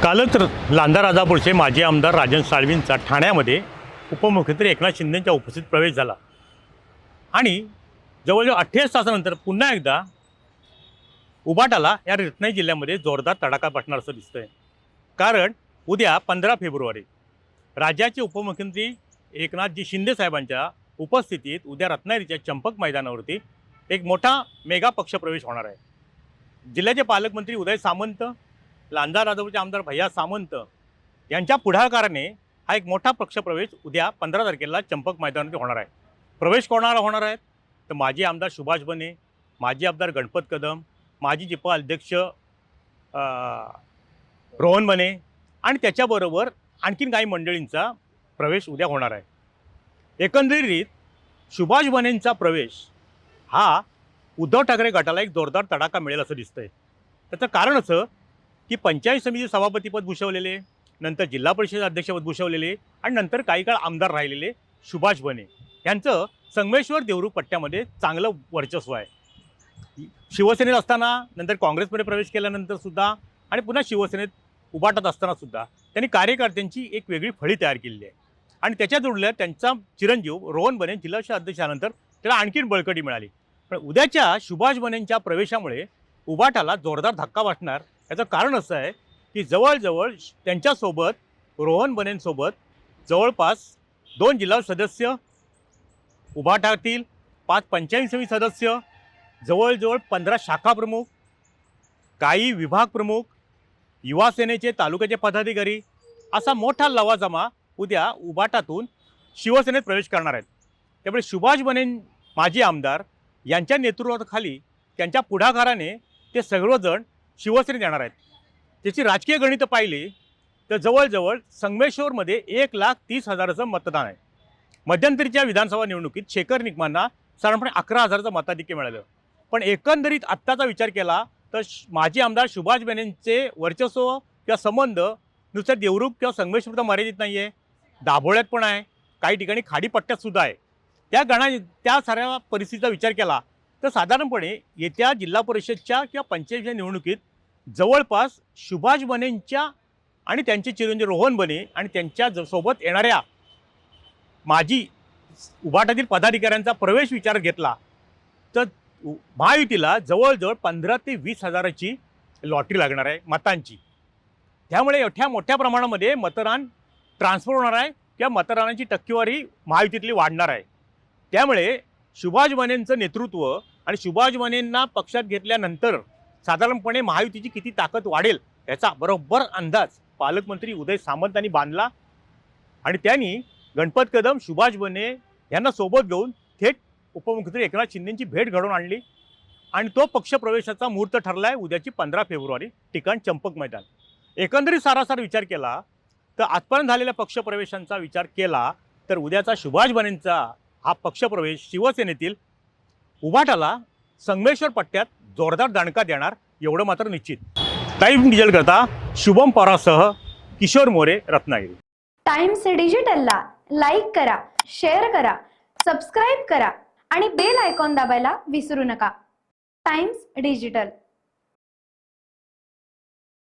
कालच लांजा राजापूरचे माजी आमदार राजन साळवींचा ठाण्यामध्ये उपमुख्यमंत्री एकनाथ शिंदेंच्या उपस्थित प्रवेश झाला आणि जवळजवळ 28 तासानंतर पुन्हा एकदा उबाटाला या रत्नागिरी जिल्ह्यामध्ये जोरदार तडाखा बसणार असं दिसतंय। कारण उद्या 15 फेब्रुवारी राज्याचे उपमुख्यमंत्री एकनाथजी शिंदे साहेबांच्या उपस्थितीत उद्या रत्नागिरीच्या चंपक मैदानावरती एक मोठा मेगा पक्षप्रवेश होणार आहे। जिल्ह्याचे पालकमंत्री उदय सामंत, लांजा राजापूरचे आमदार भैया सामंत यांच्या पुढाकाराने हा एक मोठा पक्षप्रवेश उद्या 15 तारखेला चंपक मैदानावरती होणार आहे। प्रवेश कोणाला होणार आहेत तर माजी आमदार सुभाष बने, माजी आमदार गणपत कदम, माजी जिपा अध्यक्ष रोहन बने आणि त्याच्याबरोबर आणखीन काही मंडळींचा प्रवेश उद्या होणार आहे। एकंदरीत सुभाष बनेंचा प्रवेश हा उद्धव ठाकरे गटाला एक जोरदार तडाखा मिळेल असं दिसतंय। त्याचं कारण असं की पंचायत समिती सभापतीपद भूषवलेले, नंतर जिल्हा परिषद अध्यक्षपद भूषवलेले आणि नंतर काही काळ आमदार राहिलेले सुभाष बने यांचं संगमेश्वर देवरुख पट्ट्यामध्ये चांगलं वर्चस्व आहे। शिवसेनेत असताना, नंतर काँग्रेसमध्ये प्रवेश केल्यानंतर सुद्धा आणि पुन्हा शिवसेनेत उभाटत असताना सुद्धा त्यांनी कार्यकर्त्यांची एक वेगळी फळी तयार केलेली आहे आणि त्याच्या जोडल्या त्यांचा चिरंजीव रोहन बने जिल्हा परिषद अध्यक्षानंतर त्याला आणखीन बळकटी मिळाली। पण उद्याच्या सुभाष बनेंच्या प्रवेशामुळे उभाटाला जोरदार धक्का बसणार। याचं कारण असं आहे की जवळजवळ त्यांच्यासोबत रोहन बनेंसोबत जवळपास 2 जिल्हा सदस्य, उभाटातील 5 पंचायत समिती सदस्य, जवळजवळ 15 शाखा प्रमुख, काही विभाग प्रमुख, युवा सेनेचे तालुक्याचे पदाधिकारी असा मोठा लवाजमा उद्या उभाटातून शिवसेनेत प्रवेश करणार आहेत। त्यामुळे सुभाष बने माजी आमदार यांच्या नेतृत्वाखाली त्यांच्या पुढाकाराने ते सर्वजण शिवसेनेत येणार आहेत। त्याची राजकीय गणितं पाहिली तर जवळजवळ संगमेश्वरमध्ये 1,30,000चं मतदान आहे। मध्यंतरीच्या विधानसभा निवडणुकीत शेखर निकमांना साधारणपणे 11,000चं मताधिक्य मिळालं। पण एकंदरीत आत्ताचा विचार केला तर माजी आमदार सुभाष बनेंचे वर्चस्व किंवा संबंध नुसत्या देवरुख किंवा संगमेश्वरचा मर्यादित नाही आहे, दाभोळ्यात पण आहे, काही ठिकाणी खाडीपट्ट्यात सुद्धा आहे। त्या साऱ्या परिस्थितीचा विचार केला तर साधारणपणे येत्या जिल्हा परिषदच्या किंवा पंचायतीच्या निवडणुकीत जवळपास सुभाष बनेंच्या आणि त्यांचे चिरंजीव रोहन बने आणि त्यांच्या सोबत येणाऱ्या माजी उभाटातील पदाधिकाऱ्यांचा प्रवेश विचारात घेतला तर महायुतीला जवळजवळ 15 ते 20,000ची लॉटरी लागणार आहे मतांची। त्यामुळे एवढ्या मोठ्या प्रमाणामध्ये मतदान ट्रान्सफर होणार आहे किंवा मतदानाची टक्केवारी महायुतीतली वाढणार आहे। त्यामुळे सुभाष बनेंचं नेतृत्व आणि सुभाष बनेंना पक्षात घेतल्यानंतर साधारणपणे महायुतीची किती ताकद वाढेल याचा बरोबर अंदाज पालकमंत्री उदय सामंतांनी बांधला आणि त्यांनी गणपत कदम, सुभाष बने यांना सोबत घेऊन थेट उपमुख्यमंत्री एकनाथ शिंदेंची भेट घडवून आणली आणि तो पक्षप्रवेशाचा मुहूर्त ठरला आहे उद्याची 15 फेब्रुवारी, ठिकाण चंपक मैदान। एकंदरीत सारासार विचार केला तर आजपर्यंत झालेल्या पक्षप्रवेशांचा विचार केला तर उद्याचा सुभाष बनेंचा हा पक्षप्रवेश शिवसेनेतील उभाटाला संगमेश्वर पट्ट्यात जोरदार दणका देणार एवढं मात्र निश्चित। टाइम्स डिजिटल करता शुभम परासह किशोर मोरे, रत्नागिरी। टाइम्स डिजिटलला लाईक करा, शेअर करा, सबस्क्राईब करा आणि बेल आयकॉन दाबायला विसरू नका। Times digital.